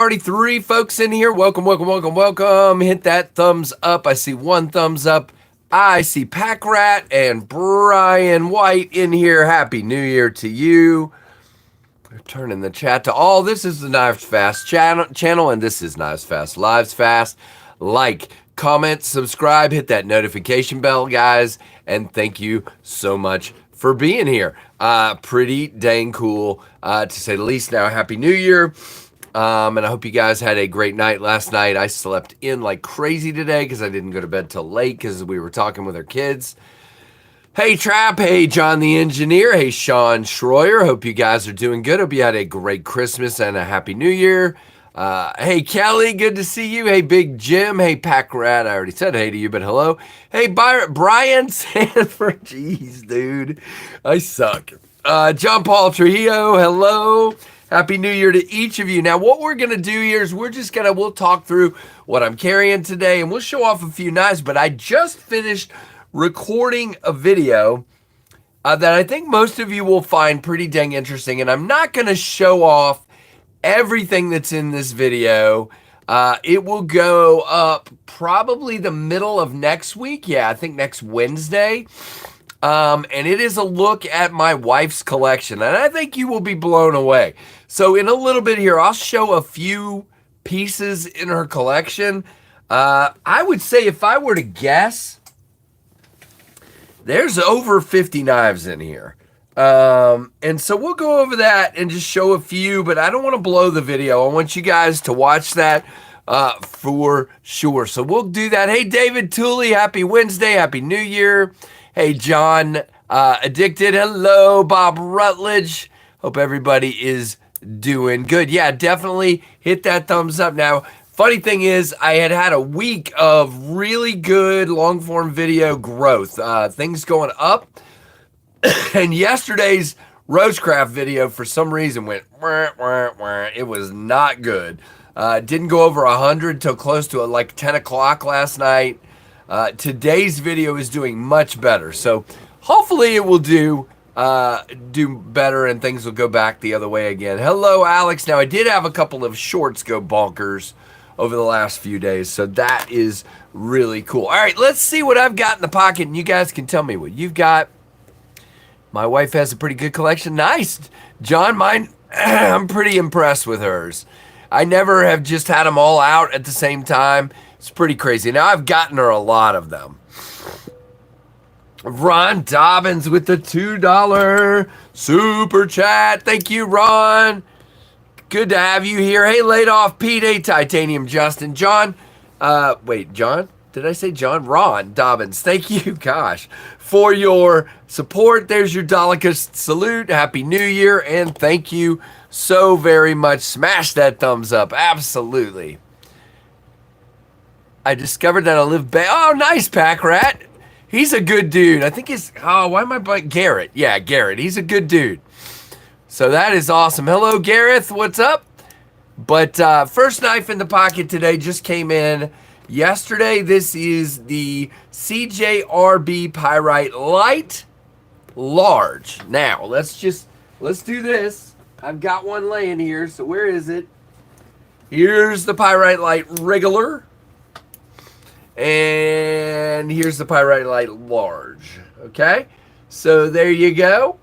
Already 3 folks in here. Welcome, welcome, welcome, welcome. Hit that thumbs up. I see 1 thumbs up. I see Pack Rat and Brian White in here. Happy New Year to you. Turning the chat to all. This is the KnivesFAST channel, and this is KnivesFAST LivesFAST. Like, comment, subscribe, hit that notification bell, guys, and thank you so much for being here. Pretty dang cool, to say the least. Now, Happy New Year. And I hope you guys had a great night last night. I slept in like crazy today because I didn't go to bed till late because we were talking with our kids. Hey, Trap. Hey, John the Engineer. Hey, Sean Schroyer. Hope you guys are doing good. Hope you had a great Christmas and a Happy New Year. Hey, Kelly. Good to see you. Hey, Big Jim. Hey, Pack Rat. I already said hey to you, but hello. Hey, Brian Sanford. Jeez, dude. I suck. John Paul Trujillo. Hello. Happy New Year to each of you. Now, what we're going to do here is we'll talk through what I'm carrying today, and we'll show off a few knives, but I just finished recording a video that I think most of you will find pretty dang interesting, and I'm not going to show off everything that's in this video. It will go up probably the middle of next week. Yeah, I think next Wednesday. And it is a look at my wife's collection, and I think you will be blown away. So in a little bit here, I'll show a few pieces in her collection. I would say if I were to guess, there's over 50 knives in here. And so we'll go over that and just show a few, but I don't want to blow the video. I want you guys to watch that for sure. So we'll do that. Hey, David Tooley, happy Wednesday, happy New Year. Hey, John Addicted, hello. Bob Rutledge, hope everybody is doing good. Yeah, definitely hit that thumbs up. Now, funny thing is, I had a week of really good long-form video growth. Things going up. And yesterday's Rosecraft video, for some reason, went wah, wah, wah. It was not good. Didn't go over 100 till close to like 10 o'clock last night. Today's video is doing much better, so hopefully it will do better and things will go back the other way again. Hello, Alex. Now, I did have a couple of shorts go bonkers over the last few days, so that is really cool. All right, let's see what I've got in the pocket, and you guys can tell me what you've got. My wife has a pretty good collection. Nice. John, mine, I'm pretty impressed with hers. I never have just had them all out at the same time. It's pretty crazy. Now, I've gotten her a lot of them. Ron Dobbins with the $2 super chat. Thank you, Ron. Good to have you here. Hey, laid off Pete. Hey, Titanium Justin. John. Wait, John? Did I say John? Ron Dobbins. Thank you, gosh, for your support. There's your Daleka salute. Happy New Year, and thank you so very much. Smash that thumbs up. Absolutely. I discovered that I live back. Oh, nice, Pack Rat. He's a good dude. I think he's, why am I blank? Garrett. Yeah, Garrett. He's a good dude. So that is awesome. Hello, Gareth. What's up? But first knife in the pocket today just came in yesterday. This is the CJRB Pyrite Light Large. Now, let's do this. I've got one laying here. So where is it? Here's the Pyrite Light Regular. And here's the Pyrite Light Large. Okay, so there you go.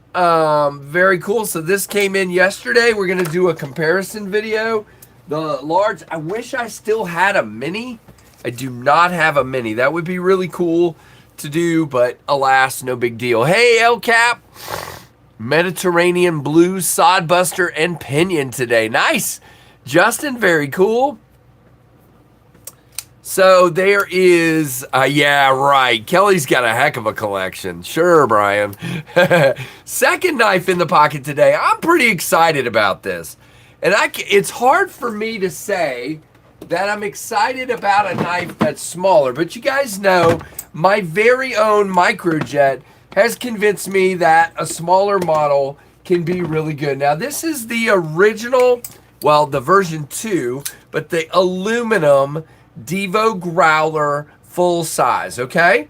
Very cool. So this came in yesterday. We're going to do a comparison video. The large, I wish I still had a mini. I do not have a mini. That would be really cool to do, but alas, no big deal. Hey, El Cap. Mediterranean Blue, Sodbuster, and Pinion today. Nice. Justin, very cool. So there is, yeah, right. Kelly's got a heck of a collection. Sure, Brian. Second knife in the pocket today. I'm pretty excited about this. And it's hard for me to say that I'm excited about a knife that's smaller. But you guys know my very own Microjet has convinced me that a smaller model can be really good. Now, this is the original, well, the version 2, but the aluminum DVO Growler full size, okay?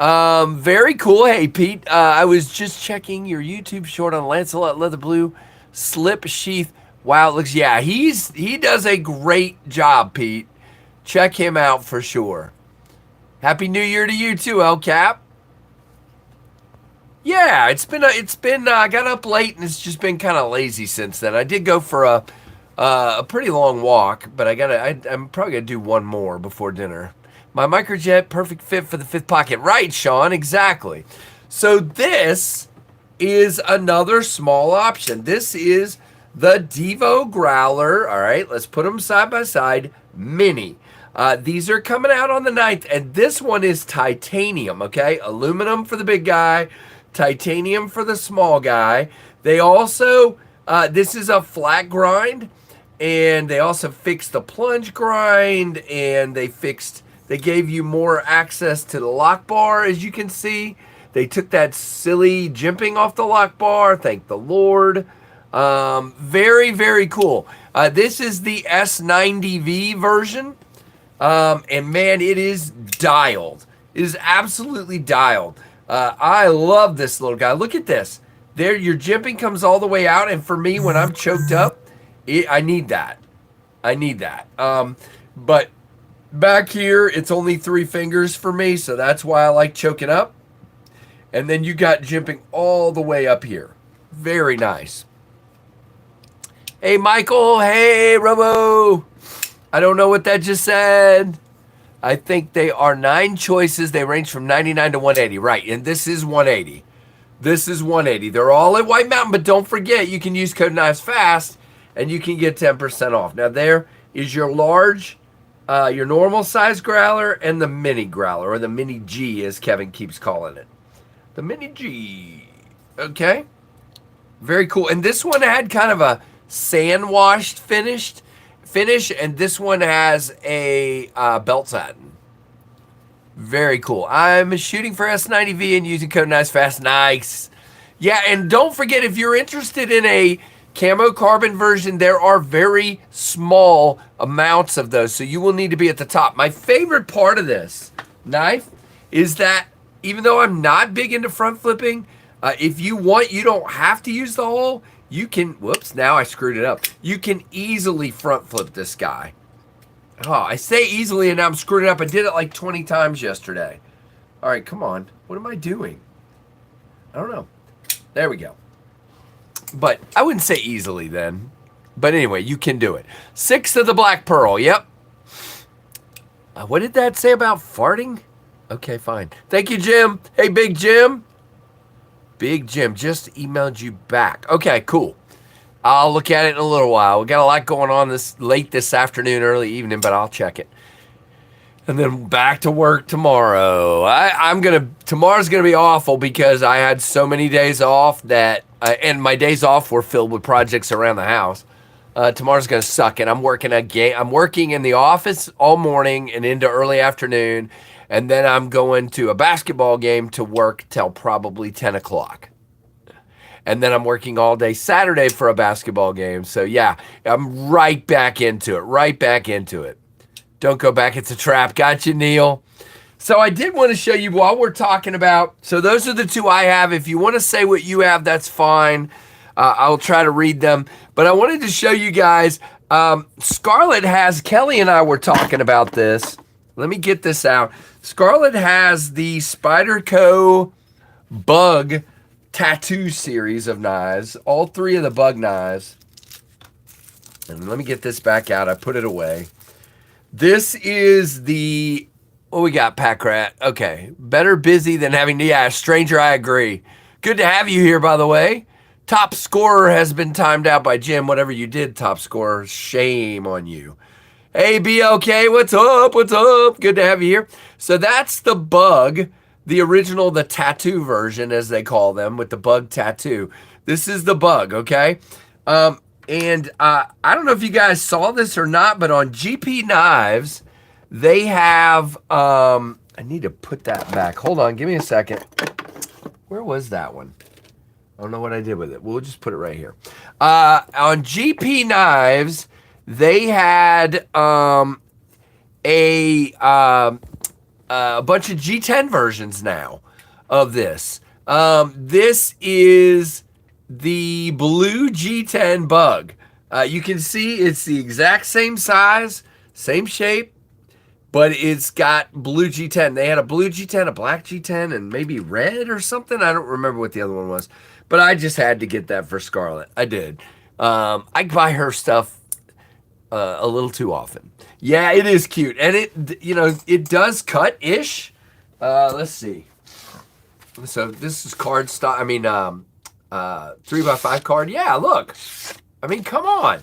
Very cool. Hey, Pete, I was just checking your YouTube short on Lancelot Leather Blue slip sheath Wow, it looks, yeah, he does a great job, Pete. Check him out for sure. Happy New Year to you too, El Cap. Yeah, I got up late and it's just been kind of lazy since then. I did go for a pretty long walk, but I'm probably gonna do one more before dinner. My microjet, perfect fit for the 5th pocket. Right, Sean, exactly. So this is another small option. This is the DVO Growler. All right, let's put them side by side. Mini. These are coming out on the 9th, and this one is titanium, okay? Aluminum for the big guy, titanium for the small guy. They also, this is a flat grind, and they also fixed the plunge grind, and they gave you more access to the lock bar, as you can see. They took that silly jimping off the lock bar, thank the Lord. Very, very cool. This is the S90V version. And man, it is dialed. It is absolutely dialed. I love this little guy. Look at this. There, your jimping comes all the way out, and for me, when I'm choked up, I need that. I need that. But back here, it's only 3 fingers for me, so that's why I like choking up. And then you got jimping all the way up here. Very nice. Hey, Michael. Hey, Robo. I don't know what that just said. I think they are 9 choices. They range from 99 to 180. Right, and this is 180. This is 180. They're all at White Mountain, but don't forget, you can use code KnivesFAST, and you can get 10% off. Now, there is your large, your normal size growler, and the mini growler, or the mini G, as Kevin keeps calling it. The mini G. Okay. Very cool. And this one had kind of a sand-washed finish, and this one has a belt satin. Very cool. I'm shooting for S90V and using code KnivesFAST. Nice. Yeah, and don't forget, if you're interested in a camo carbon version, there are very small amounts of those, so you will need to be at the top. My favorite part of this knife is that even though I'm not big into front flipping, if you want, you don't have to use the hole. You can, whoops, now I screwed it up. You can easily front flip this guy. Oh, I say easily and now I'm screwing it up. I did it like 20 times yesterday. All right, come on. What am I doing? I don't know. There we go. But I wouldn't say easily then. But anyway, you can do it. 6 of the black pearl, yep. What did that say about farting? Okay, fine. Thank you, Jim. Hey, Big Jim. Big Jim just emailed you back. Okay, cool. I'll look at it in a little while. We got a lot going on late this afternoon, early evening, but I'll check it. And then back to work tomorrow. Tomorrow's gonna be awful because I had so many days off that, and my days off were filled with projects around the house. Tomorrow's gonna suck, and I'm working I'm working in the office all morning and into early afternoon. And then I'm going to a basketball game to work till probably 10 o'clock. And then I'm working all day Saturday for a basketball game. So yeah, I'm right back into it. Don't go back, it's a trap. Got you, Neil. So I did want to show you while we're talking about, so those are the 2 I have. If you want to say what you have, that's fine. I'll try to read them. But I wanted to show you guys, Scarlett has, Kelly and I were talking about this. Let me get this out. Scarlett has the Spyderco Bug Tattoo series of knives. All 3 of the bug knives. And let me get this back out. I put it away. This is the... What we got, Pack Rat? Okay. Better busy than having... Yeah, stranger, I agree. Good to have you here, by the way. Top scorer has been timed out by Jim. Whatever you did, top scorer. Shame on you. Hey, BLK, what's up? What's up? Good to have you here. So that's the bug, the original, the tattoo version, as they call them, with the bug tattoo. This is the bug, okay? And I don't know if you guys saw this or not, but on GP Knives, they have, I need to put that back. Hold on, give me a second. Where was that one? I don't know what I did with it. We'll just put it right here. On GP Knives, they had a bunch of G10 versions now of this. This is the blue G10 bug. You can see it's the exact same size, same shape, but it's got blue G10. They had a blue G10, a black G10, and maybe red or something. I don't remember what the other one was, but I just had to get that for Scarlett. I did. I buy her stuff a little too often. Yeah, it is cute, and it does cut-ish. Let's see. So this is card stock. I mean, 3x5 card. Yeah, look. I mean, come on.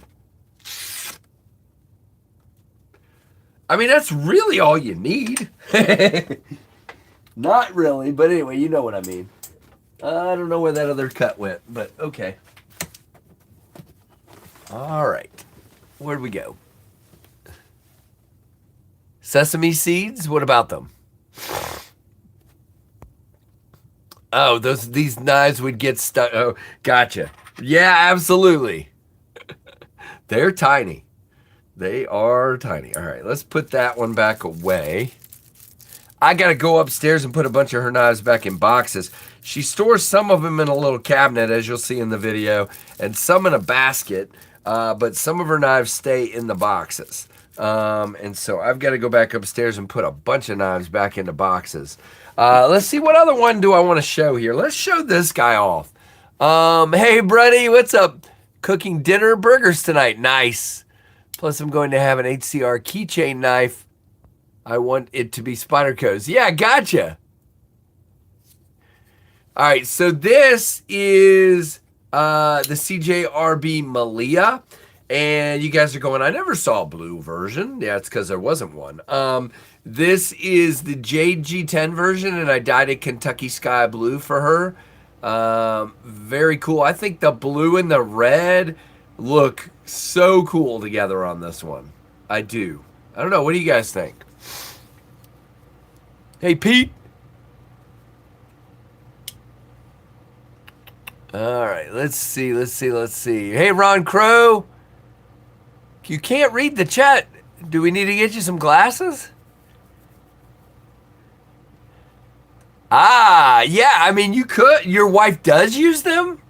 I mean, that's really all you need. Not really, but anyway, you know what I mean. I don't know where that other cut went, but okay. All right. Where'd we go? Sesame seeds? What about them? Oh, these knives would get stuck. Oh, gotcha. Yeah, absolutely. They're tiny. They are tiny. All right, let's put that one back away. I got to go upstairs and put a bunch of her knives back in boxes. She stores some of them in a little cabinet, as you'll see in the video, and some in a basket, but some of her knives stay in the boxes. And so I've got to go back upstairs and put a bunch of knives back into boxes. Let's see, what other one do I want to show here? Let's show this guy off. Hey, buddy, what's up? Cooking dinner burgers tonight. Nice. Plus, I'm going to have an HCR keychain knife. I want it to be Spyderco's. Yeah, gotcha. All right, so this is the CJRB Malia. And you guys are going, I never saw a blue version. Yeah, it's because there wasn't one. This is the Jade G10 version, and I dyed it Kentucky Sky Blue for her. Very cool. I think the blue and the red look so cool together on this one. I do. I don't know. What do you guys think? Hey, Pete. All right, let's see. Hey, Ron Crow. You can't read the chat. Do we need to get you some glasses? Ah, yeah, I mean, you could. Your wife does use them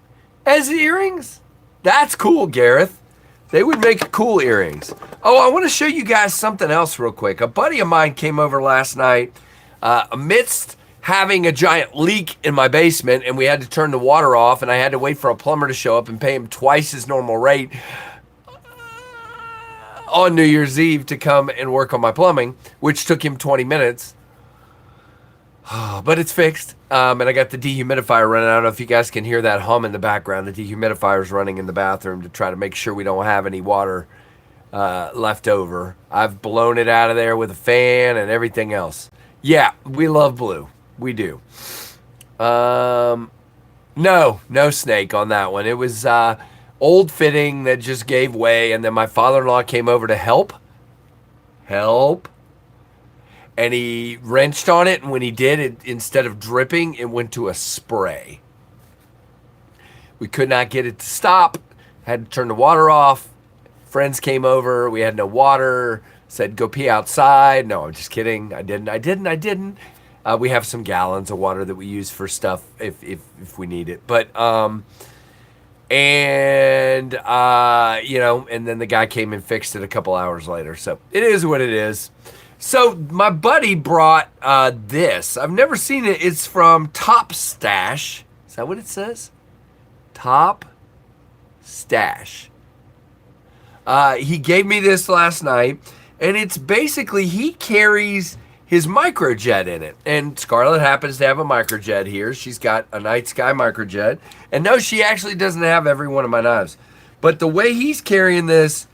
as earrings? That's cool, Gareth. They would make cool earrings. Oh, I want to show you guys something else real quick. A buddy of mine came over last night amidst having a giant leak in my basement, and we had to turn the water off, and I had to wait for a plumber to show up and pay him twice his normal rate on New Year's Eve to come and work on my plumbing, which took him 20 minutes. But it's fixed, and I got the dehumidifier running. I don't know if you guys can hear that hum in the background. The dehumidifier is running in the bathroom to try to make sure we don't have any water left over. I've blown it out of there with a fan and everything else. Yeah, we love blue. We do. No snake on that one. It was old fitting that just gave way, and then my father-in-law came over to help. And he wrenched on it, and when he did, it, instead of dripping, it went to a spray. We could not get it to stop. Had to turn the water off. Friends came over. We had no water. Said, go pee outside. No, I'm just kidding. I didn't. We have some gallons of water that we use for stuff if we need it. But, and then the guy came and fixed it a couple hours later. So it is what it is. So my buddy brought this. I've never seen it. It's from Top Stash. Is that what it says? Top Stash. He gave me this last night, and it's basically he carries his microjet in it. And Scarlett happens to have a microjet here. She's got a Night Sky microjet. And no, she actually doesn't have every one of my knives. But the way he's carrying this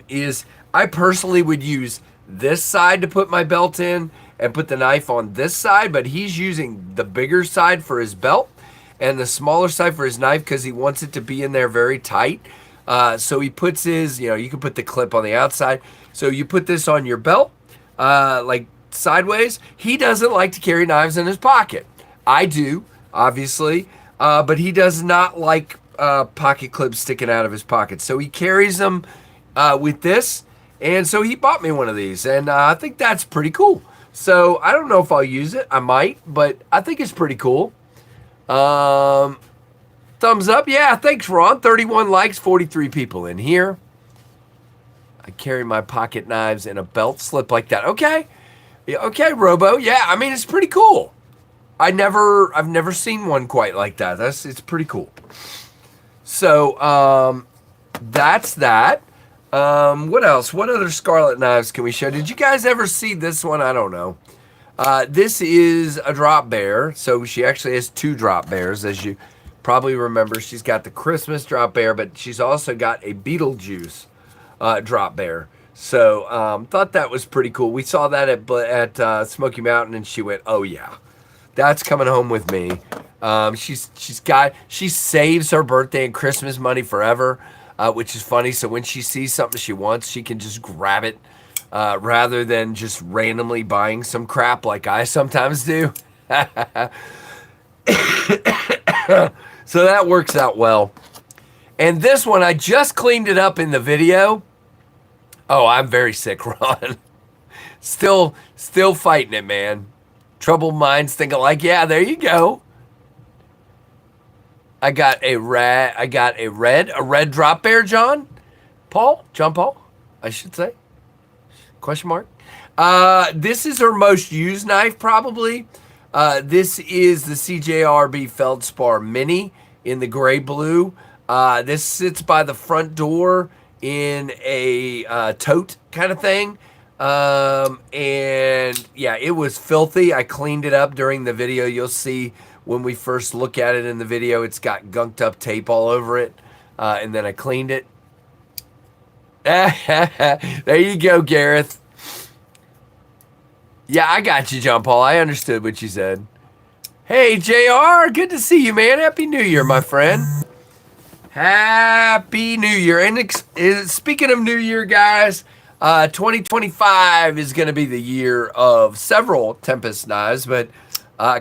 is I personally would use this side to put my belt in and put the knife on this side, but he's using the bigger side for his belt and the smaller side for his knife because he wants it to be in there very tight. So he puts his, you can put the clip on the outside. So you put this on your belt, like sideways. He doesn't like to carry knives in his pocket. I do, obviously, but he does not like pocket clips sticking out of his pocket. So he carries them with this. And so he bought me one of these, and I think that's pretty cool. So I don't know if I'll use it. I might, but I think it's pretty cool. thumbs up. Yeah, thanks, Ron. 31 likes, 43 people in here. I carry my pocket knives in a belt slip like that. Okay. Yeah, okay, Robo. Yeah, I mean, it's pretty cool. I've never seen one quite like that. It's pretty cool. So, that's that. What else? What other Scarlet knives can we show? Did you guys ever see this one? I don't know. This is a drop bear. So she actually has 2 drop bears, as you probably remember. She's got the Christmas drop bear, but she's also got a Beetlejuice drop bear. So thought that was pretty cool. We saw that at Smoky Mountain, and she went, "Oh yeah, that's coming home with me." She saves her birthday and Christmas money forever, which is funny. So when she sees something she wants, she can just grab it rather than just randomly buying some crap like I sometimes do. So that works out well. And this one, I just cleaned it up in the video. Oh, I'm very sick, Ron. Still fighting it, man. Troubled minds thinking like, yeah, there you go. I got a red drop bear, John Paul, I should say. Question mark. This is her most used knife, probably. This is the CJRB Feldspar Mini in the gray blue. This sits by the front door in a tote kind of thing. And yeah, it was filthy. I cleaned it up during the video. You'll see when we first look at it in the video, it's got gunked up tape all over it. And then I cleaned it. There you go, Gareth. Yeah, I got you, John Paul. I understood what you said. Hey, JR, good to see you, man. Happy New Year, my friend. Happy New Year. And speaking of New Year, guys, 2025 is going to be the year of several Tempest knives, but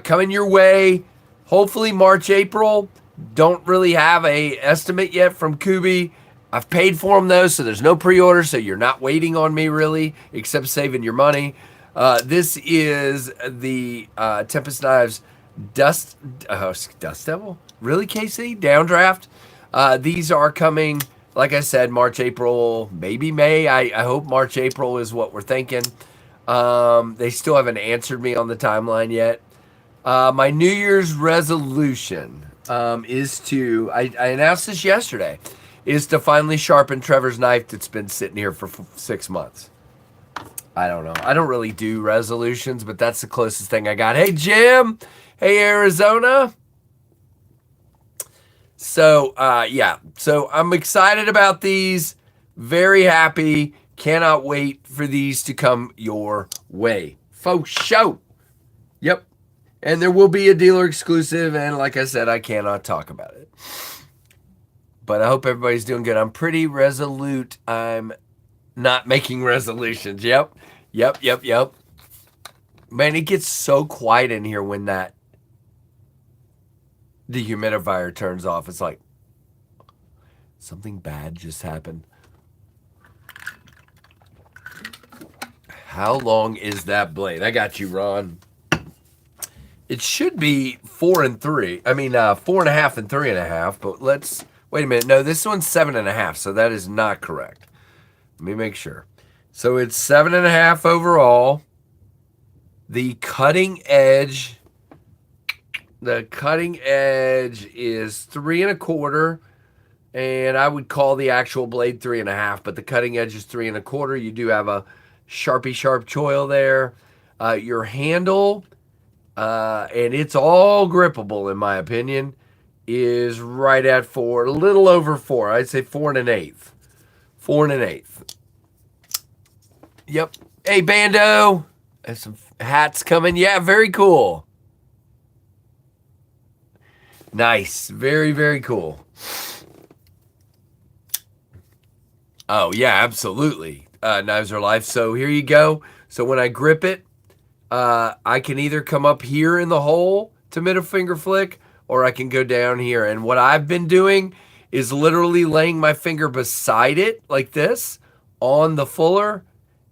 coming your way, hopefully March, April. Don't really have a estimate yet from Kubi. I've paid for them, though, so there's no pre-order, so you're not waiting on me, really, except saving your money. This is the Tempest Knives Dust Devil? Really, KC? Downdraft? These are coming, like I said, March, April, maybe May. I hope March, April is what we're thinking. They still haven't answered me on the timeline yet. My New Year's resolution is to, I announced this yesterday, is to finally sharpen Trevor's knife that's been sitting here for 6 months. I don't know. I don't really do resolutions, but that's the closest thing I got. Hey, Jim. Hey, Arizona. So, yeah. So I'm excited about these. Very happy. Cannot wait for these to come your way. Faux show. Yep. And there will be a dealer exclusive. And like I said, I cannot talk about it. But I hope everybody's doing good. I'm pretty resolute. I'm not making resolutions. Yep. Man, it gets so quiet in here when that dehumidifier turns off. It's like something bad just happened. How long is that blade? I got you, Ron. It should be 4 and 3. I mean, 4.5 and 3.5. But let's wait a minute. No, this one's 7.5. So that is not correct. Let me make sure. So it's 7.5 overall. The cutting edge is 3 1/4, and I would call the actual blade 3.5, but the cutting edge is 3 1/4. You do have a Sharpie Sharp choil there. Your handle, and it's all grippable in my opinion, is right at 4, a little over 4. I'd say 4 1/8. 4 1/8. Yep. Hey, Bando. There's some hats coming. Yeah, very cool. Nice. Very, very cool. Oh, yeah, absolutely. Knives are life. So here you go. So when I grip it, I can either come up here in the hole to middle finger flick, or I can go down here. And what I've been doing is literally laying my finger beside it like this on the fuller.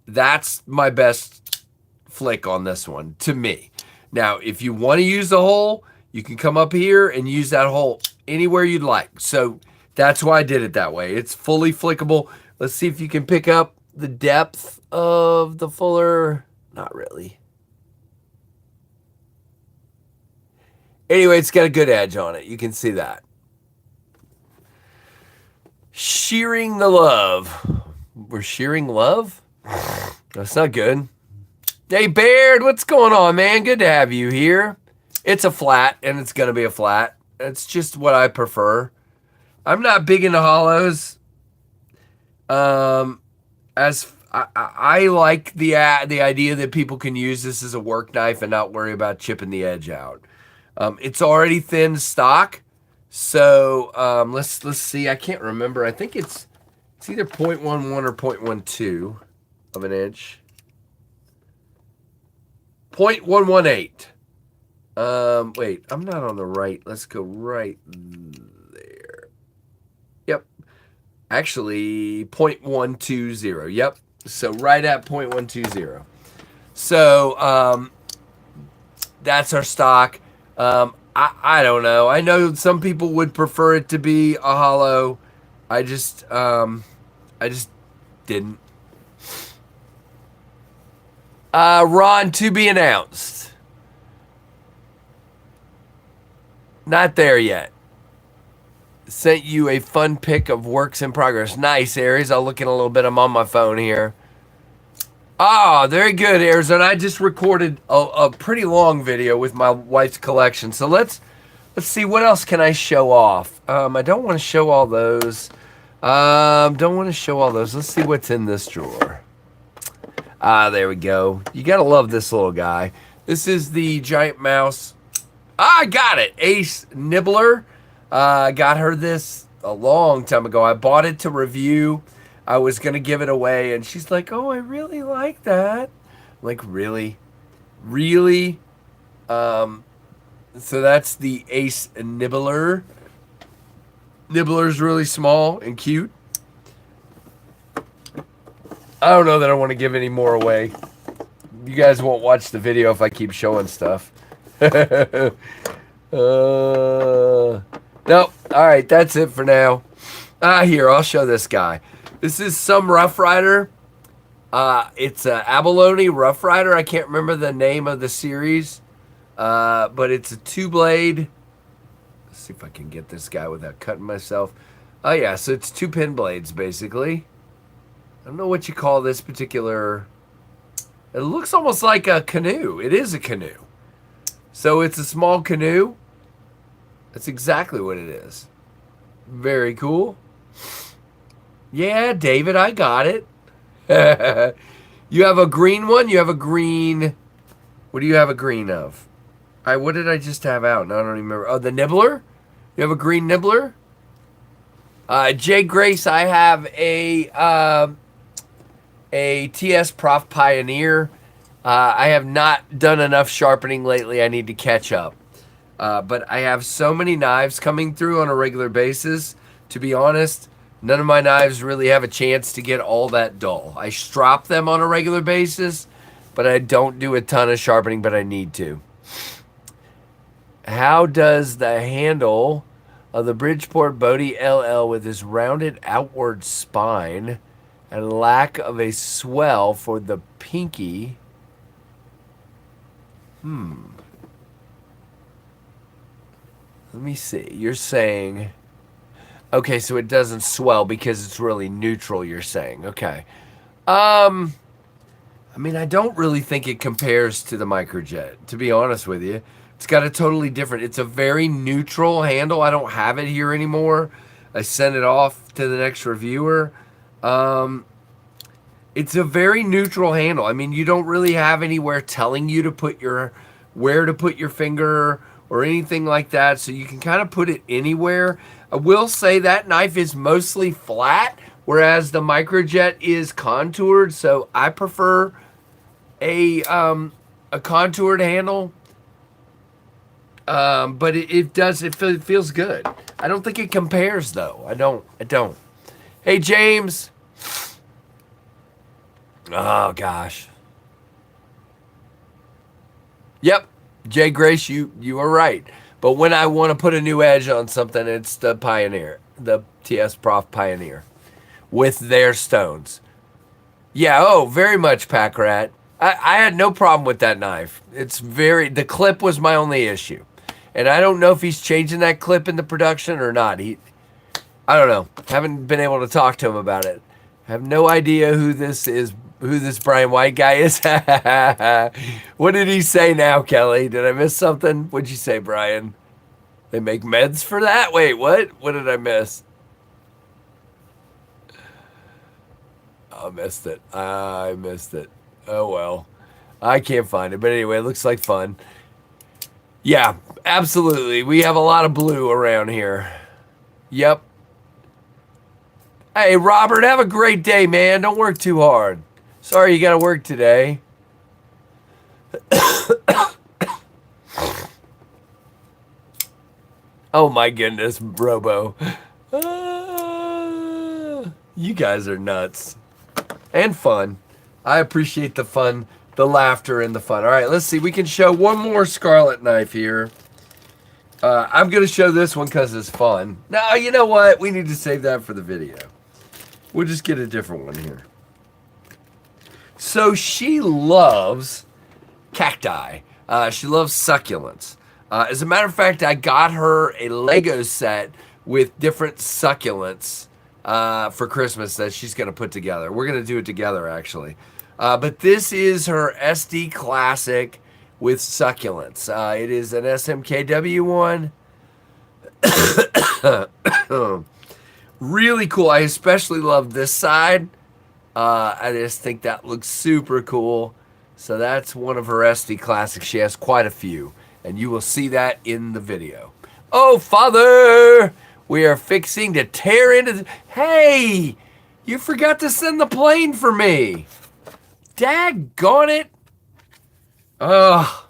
That's my best flick on this one, to me. Now, if you want to use the hole, you can come up here and use that hole anywhere you'd like. So that's why I did it that way. It's fully flickable. Let's see if you can pick up the depth of the fuller. Not really. Anyway, it's got a good edge on it. You can see that. Shearing the love. We're shearing love? That's not good. Hey, Baird, what's going on, man? Good to have you here. It's a flat, and it's going to be a flat. It's just what I prefer. I'm not big into hollows. As I like the idea that people can use this as a work knife and not worry about chipping the edge out. It's already thin stock, so let's see. I can't remember. I think it's either 0.11 or 0.12 of an inch. 0.118. Wait, I'm not on the right. Let's go right there. Yep. Actually, 0.120. Yep. So right at 0.120. So that's our stock. I don't know. I know some people would prefer it to be a hollow. I just didn't. Ron, to be announced. Not there yet. Sent you a fun pic of works in progress. Nice, Aries. I'll look in a little bit. I'm on my phone here. Ah, very good, Arizona. I just recorded a pretty long video with my wife's collection. So let's see, what else can I show off? I don't want to show all those. Don't want to show all those. Let's see what's in this drawer. Ah, there we go. You gotta love this little guy. This is the giant mouse. I got it. Ace Nibbler. Got her this a long time ago. I bought it to review. I was going to give it away, and she's like, oh, I really like that. I'm like, really? Really? So that's the Ace Nibbler. Nibbler's really small and cute. I don't know that I want to give any more away. You guys won't watch the video if I keep showing stuff. No. All right, that's it for now. Here, I'll show this guy. This is some Rough Rider. It's an abalone Rough Rider. I can't remember the name of the series, but it's a 2-blade. Let's see if I can get this guy without cutting myself. Oh, yeah, so it's 2 pin blades, basically. I don't know what you call this particular... It looks almost like a canoe. It is a canoe. So it's a small canoe. That's exactly what it is. Very cool. Yeah, David, I got it. You have a green one? You have a green... What do you have a green of? What did I just have out? No, I don't even remember. Oh, the Nibbler? You have a green Nibbler? Jay Grace, I have a TS Prof Pioneer. I have not done enough sharpening lately. I need to catch up. But I have so many knives coming through on a regular basis. To be honest, none of my knives really have a chance to get all that dull. I strop them on a regular basis, but I don't do a ton of sharpening, but I need to. How does the handle of the Bridgeport Bodie LL with this rounded outward spine and lack of a swell for the pinky? Let me see. You're saying... Okay, so it doesn't swell because it's really neutral, you're saying. Okay. I mean, I don't really think it compares to the Microjet, to be honest with you. It's got a totally different... It's a very neutral handle. I don't have it here anymore. I sent it off to the next reviewer. It's a very neutral handle. I mean, you don't really have anywhere telling you to put where to put your finger or anything like that, so you can kind of put it anywhere. I will say that knife is mostly flat, whereas the Microjet is contoured, so I prefer a contoured handle. But it feels good. I don't think it compares, though. I don't. Hey, James. Oh, gosh. Yep. Jay Grace, you are right. But when I want to put a new edge on something, it's the Pioneer, the TS Prof Pioneer with their stones. Yeah, oh, very much, Pack Rat. I had no problem with that knife. The clip was my only issue. And I don't know if he's changing that clip in the production or not. I don't know. Haven't been able to talk to him about it. I have no idea who this Brian White guy is. What did he say now, Kelly? Did I miss something? What'd you say, Brian? They make meds for that? Wait, what? What did I miss? I missed it. I missed it. Oh, well. I can't find it. But anyway, it looks like fun. Yeah, absolutely. We have a lot of blue around here. Yep. Hey, Robert, have a great day, man. Don't work too hard. Sorry you got to work today. Oh, my goodness, Robo. You guys are nuts. And fun. I appreciate the fun, the laughter, and the fun. All right, let's see. We can show one more Scarlet knife here. I'm going to show this one because it's fun. No, you know what? We need to save that for the video. We'll just get a different one here. So she loves cacti. She loves succulents. As a matter of fact, I got her a Lego set with different succulents for Christmas that she's going to put together. We're going to do it together, actually. But this is her SD Classic with succulents. It is an SMKW one. Really cool. I especially love this side. I just think that looks super cool. So that's one of her SD Classics. She has quite a few, and you will see that in the video. Oh, Father! We are fixing to tear into the... Hey! You forgot to send the plane for me! Daggone it! Ugh.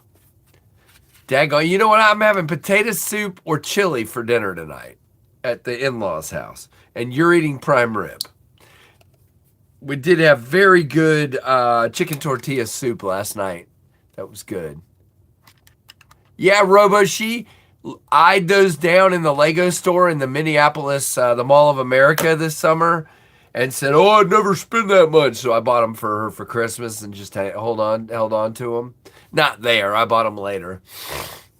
Daggone. You know what? I'm having potato soup or chili for dinner tonight at the in-laws' house. And you're eating prime rib. We did have very good chicken tortilla soup last night. That was good. Yeah, Robo, she eyed those down in the Lego store in the Minneapolis, the Mall of America this summer, and said, "Oh, I'd never spend that much." So I bought them for her for Christmas and just held on to them. Not there. I bought them later.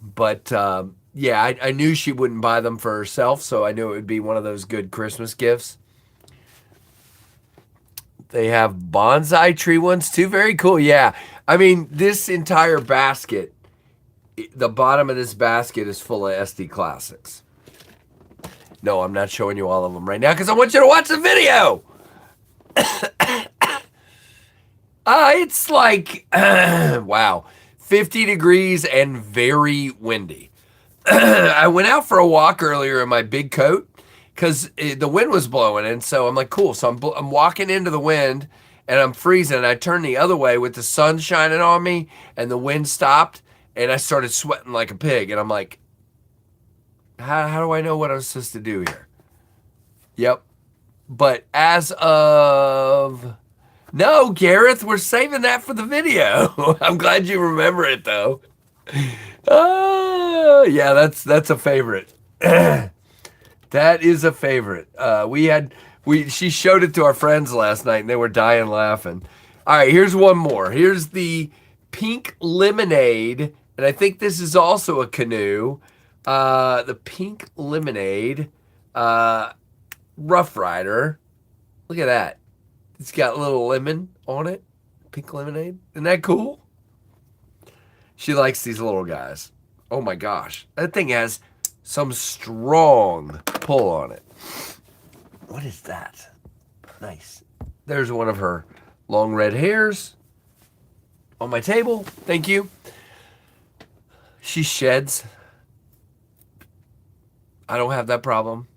But yeah, I knew she wouldn't buy them for herself, so I knew it would be one of those good Christmas gifts. They have bonsai tree ones too. Very cool. Yeah. I mean, this entire basket, the bottom of this basket is full of SD Classics. No, I'm not showing you all of them right now because I want you to watch the video. It's like, wow, 50 degrees and very windy. I went out for a walk earlier in my big coat because the wind was blowing, and so I'm like, cool. So I'm walking into the wind, and I'm freezing, and I turned the other way with the sun shining on me, and the wind stopped, and I started sweating like a pig, and I'm like, how do I know what I'm supposed to do here? Yep. But as of... No, Gareth, we're saving that for the video. I'm glad you remember it, though. Oh, yeah, that's a favorite. That is a favorite. She showed it to our friends last night, and they were dying laughing. All right, here's one more. Here's the Pink Lemonade, and I think this is also a canoe. The Pink Lemonade Rough Rider. Look at that. It's got a little lemon on it. Pink lemonade. Isn't that cool? She likes these little guys. Oh my gosh. That thing has some strong pull on it. What is that? Nice. There's one of her long red hairs on my table. Thank you. She sheds. I don't have that problem.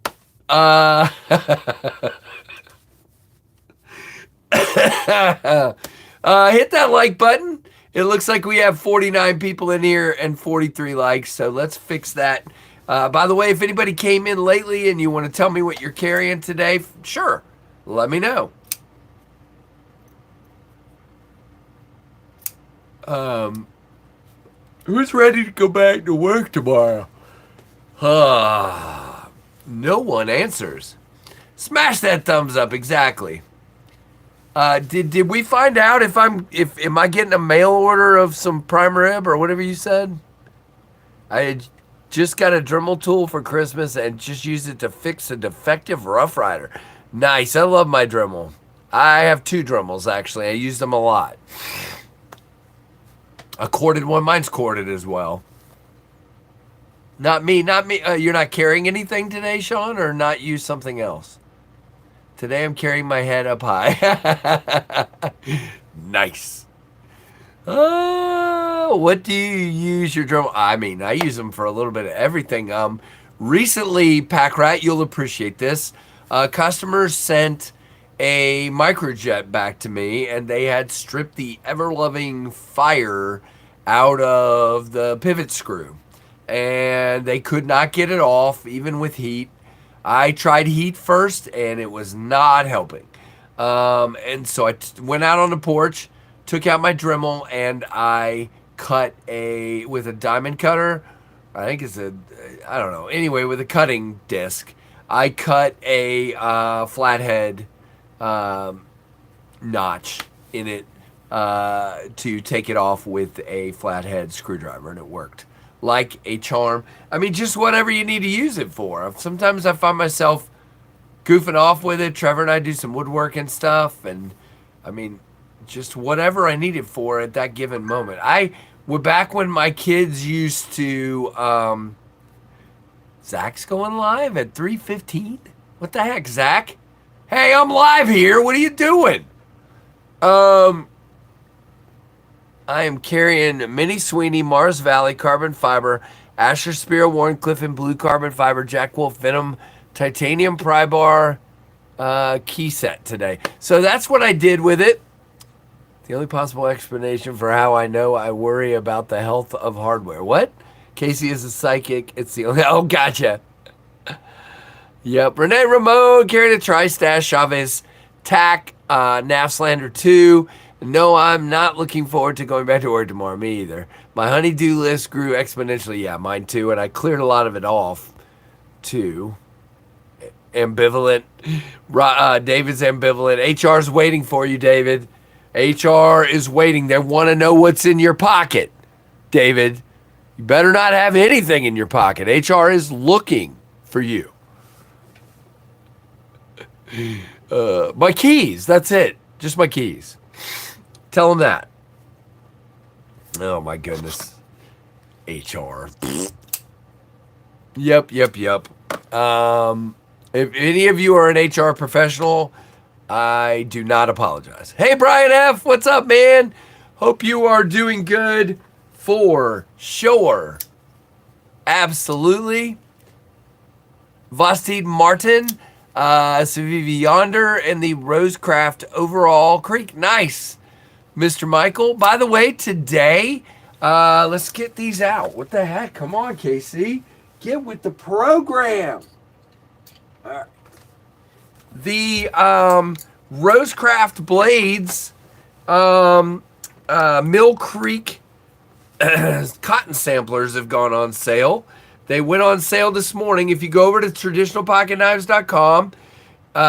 Hit that like button. It looks like we have 49 people in here and 43 likes, so let's fix that. By the way, if anybody came in lately and you want to tell me what you're carrying today, sure, let me know. Who's ready to go back to work tomorrow? No one answers. Smash that thumbs up, exactly. Did we find out if am I getting a mail order of some prime rib or whatever you said? I had just got a Dremel tool for Christmas and just used it to fix a defective Rough Rider. Nice, I love my Dremel. I have 2 Dremels actually. I use them a lot. A corded one, mine's corded as well. Not me. You're not carrying anything today, Sean, or not use something else? Today I'm carrying my head up high. Nice. What do you use your Dremel? I mean, I use them for a little bit of everything. Recently, Pack Rat, you'll appreciate this. Customers sent a microjet back to me, and they had stripped the ever-loving fire out of the pivot screw. And they could not get it off, even with heat. I tried heat first, and it was not helping. And so I went out on the porch, took out my Dremel, and I cut with a diamond cutter. I think it's I don't know. Anyway, with a cutting disc, I cut a flathead notch in it to take it off with a flathead screwdriver, and it worked like a charm. I mean, just whatever you need to use it for. Sometimes I find myself goofing off with it. Trevor and I do some woodworking stuff, and I mean, just whatever I need it for at that given moment. We're back when my kids used to, Zach's going live at 3:15? What the heck, Zach? Hey, I'm live here. What are you doing? I am carrying Mini Sweeney, Mars Valley, carbon fiber, Asher Spear, Warncliffe, and blue carbon fiber, Jack Wolf, Venom, titanium pry bar key set today. So that's what I did with it. The only possible explanation for how I know I worry about the health of hardware. What? Casey is a psychic. It's the only... Oh, gotcha. Yep. Renee Ramon carried a Tri-Stash Chavez Tac Nafslander 2. No, I'm not looking forward to going back to work tomorrow. Me either. My honey-do list grew exponentially. Yeah, mine too. And I cleared a lot of it off, too. Ambivalent. David's ambivalent. HR's waiting for you, David. HR is waiting. They want to know what's in your pocket, David. You better not have anything in your pocket. HR is looking for you. My keys. That's it. Just my keys. Tell them that. Oh, my goodness. HR. Yep. If any of you are an HR professional, I do not apologize. Hey, Brian F., what's up, man? Hope you are doing good for sure. Absolutely. Vastid Martin, Savivi Yonder, and the Rosecraft Overall Creek. Nice. Mr. Michael. By the way, today, let's get these out. What the heck? Come on, KC. Get with the program. All right. The Rosecraft blades, Mill Creek cotton samplers have gone on sale. They went on sale this morning. If you go over to traditionalpocketknives.com,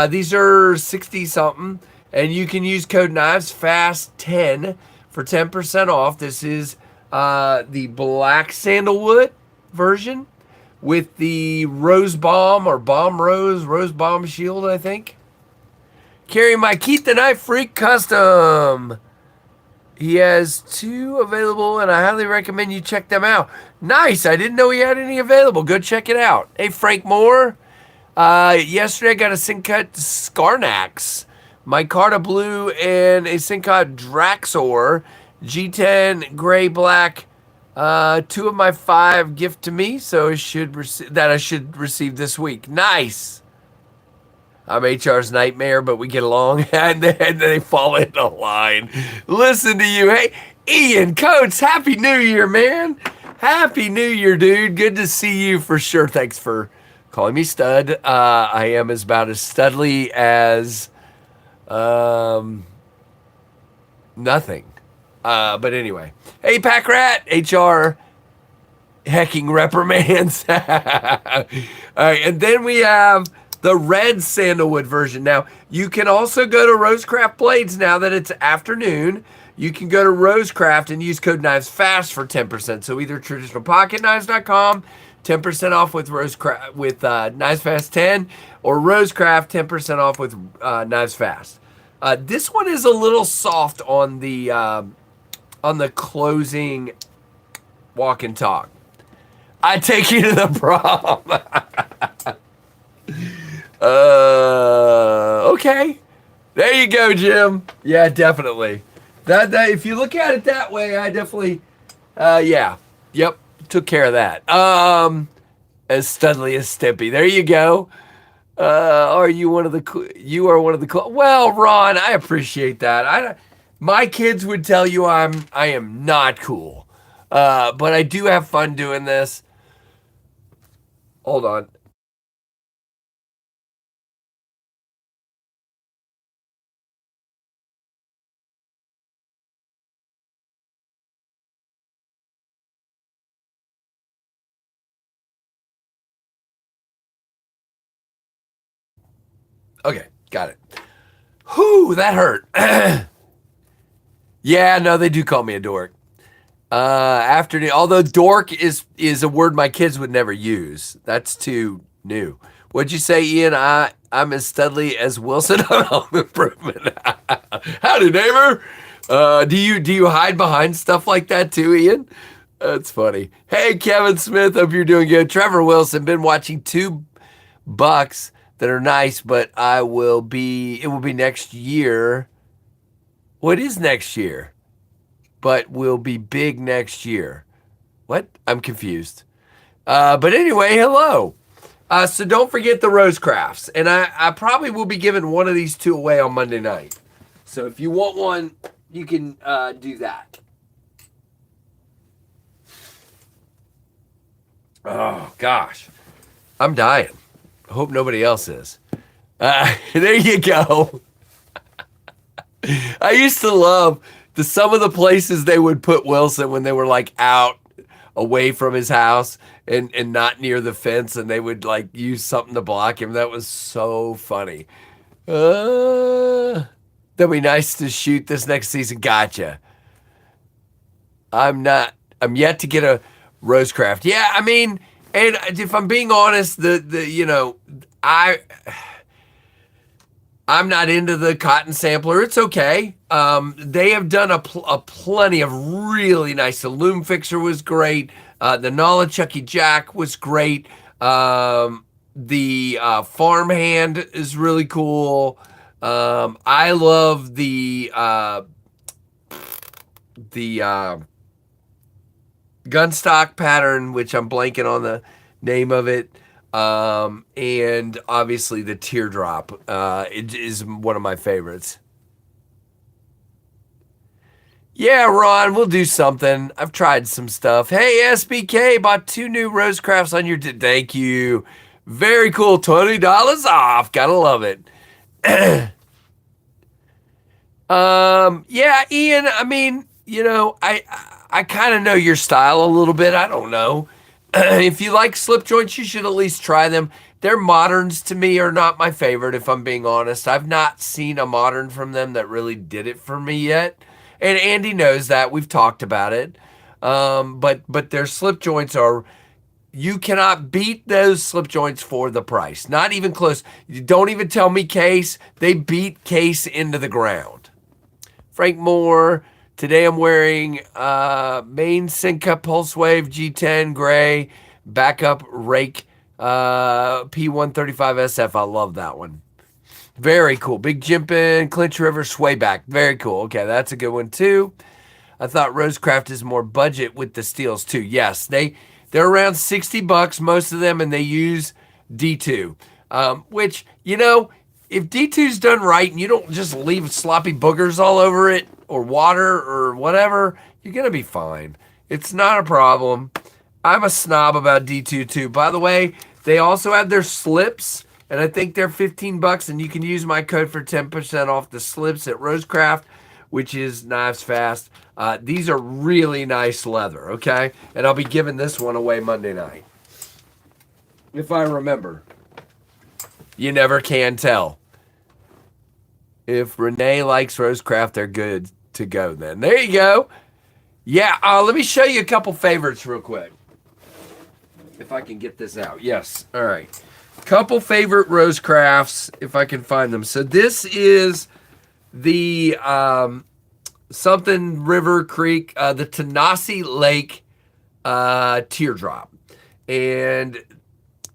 these are 60 something, and you can use code KnivesFAST10 for 10% off. This is the black sandalwood version with the rose bomb or rose bomb shield, I think. Carrying my Keith the Knife Freak Custom. He has 2 available, and I highly recommend you check them out. Nice. I didn't know he had any available. Go check it out. Hey, Frank Moore. Yesterday I got a Sincut Scarnax, Micarta Blue, and a Sincut Draxor G10 Gray Black. 2 of my 5 gift to me, so I should receive this week. Nice. I'm HR's nightmare, but we get along, and then they fall into line. Listen to you. Hey, Ian Coates, Happy New Year, man. Happy New Year, dude. Good to see you for sure. Thanks for calling me stud. I am about as studly as nothing. But anyway. Hey, Pack Rat, HR hecking reprimands. All right, and then we have the red sandalwood version. Now, you can also go to Rosecraft Blades now that it's afternoon. You can go to Rosecraft and use code KnivesFAST for 10%. So either traditionalpocketknives.com, 10% off with Rosecraft with KnivesFAST 10, or Rosecraft 10% off with KnivesFAST. This one is a little soft on the closing walk and talk. I take you to the prom. Okay. There you go, Jim. Yeah, definitely. That if you look at it that way, I definitely yeah. Yep. Took care of that. As Studley as Stimpy. There you go. Are you one of the you are one of the well, Ron, I appreciate that. My kids would tell you I am not cool. But I do have fun doing this. Hold on. Okay, got it. Whew, that hurt. Yeah, no, they do call me a dork. Afternoon, although dork is a word my kids would never use. That's too new. What'd you say, Ian? I'm as studly as Wilson on Home Improvement. Howdy, neighbor. Do you hide behind stuff like that too, Ian? That's funny. Hey, Kevin Smith, hope you're doing good. Trevor Wilson, been watching 2 bucks that are nice, but it will be next year. What is next year? But will be big next year. What? I'm confused. But anyway, hello. So don't forget the Rosecrafts. And I probably will be giving one of these 2 away on Monday night. So if you want one, you can do that. Oh, gosh. I'm dying. I hope nobody else is. There you go. I used to love some of the places they would put Wilson when they were like out away from his house and not near the fence, and they would like use something to block him. That was so funny. That'd be nice to shoot this next season. Gotcha. I'm yet to get a Rosecraft. Yeah, I mean, and if I'm being honest, I'm not into the cotton sampler. It's okay. They have done a plenty of really nice. The Loom Fixer was great. The Nala Chucky Jack was great. The Farmhand is really cool. I love the gunstock pattern, which I'm blanking on the name of it. And obviously the teardrop it is one of my favorites. Yeah, Ron, we'll do something. I've tried some stuff. Hey, SBK, bought 2 new Rosecrafts on your... Thank you. Very cool. $20 off. Gotta love it. Yeah, Ian, I mean, I kind of know your style a little bit. I don't know. If you like slip joints, you should at least try them. Their moderns to me are not my favorite, if I'm being honest. I've not seen a modern from them that really did it for me yet. And Andy knows that. We've talked about it. But their slip joints are, you cannot beat those slip joints for the price. Not even close. Don't even tell me Case. They beat Case into the ground. Frank Moore. Today I'm wearing main Syncut Pulse Wave G10 gray backup rake P135 SF. I love that one. Very cool. Big Jimpin, Clinch River, Swayback. Very cool. Okay, that's a good one too. I thought Rosecraft is more budget with the steels too. Yes, they're around $60, most of them, and they use D2. Which, if D2's done right and you don't just leave sloppy boogers all over it or water or whatever, you're going to be fine. It's not a problem. I'm a snob about D2 too. By the way, they also have their slips, and I think they're $15, and you can use my code for 10% off the slips at Rosecraft, which is KnivesFAST. These are really nice leather, okay? And I'll be giving this one away Monday night, if I remember. You never can tell. If Renee likes Rosecraft, they're good to go then. There you go. Yeah, let me show you a couple favorites real quick. If I can get this out. Yes. All right. Couple favorite Rosecrafts, if I can find them. So this is the something River Creek, the Tanasi Lake teardrop. And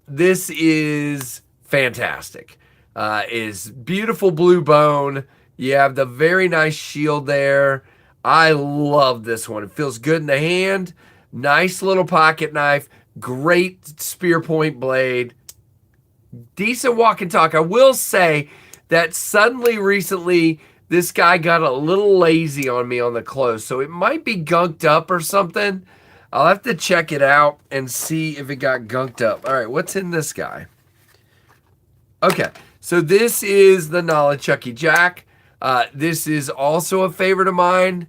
this is fantastic. Is beautiful blue bone. You have the very nice shield there. I love this one. It feels good in the hand. Nice little pocket knife. Great spear point blade. Decent walk and talk. I will say that suddenly recently this guy got a little lazy on me on the close. So it might be gunked up or something. I'll have to check it out and see if it got gunked up. All right, what's in this guy? Okay. So this is the Nollichucky Jack. This is also a favorite of mine.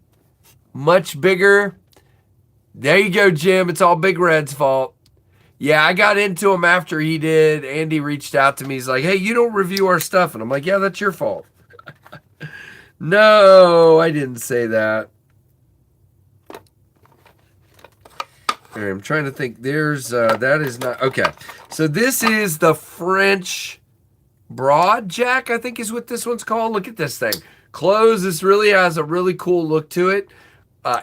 Much bigger. There you go, Jim. It's all Big Red's fault. Yeah, I got into him after he did. Andy reached out to me. He's like, hey, you don't review our stuff. And I'm like, yeah, that's your fault. No, I didn't say that. All right, I'm trying to think. There's, that is not, okay. So this is the French Broad Jack, I think is what this one's called. Look at this thing. Closed. This really has a really cool look to it.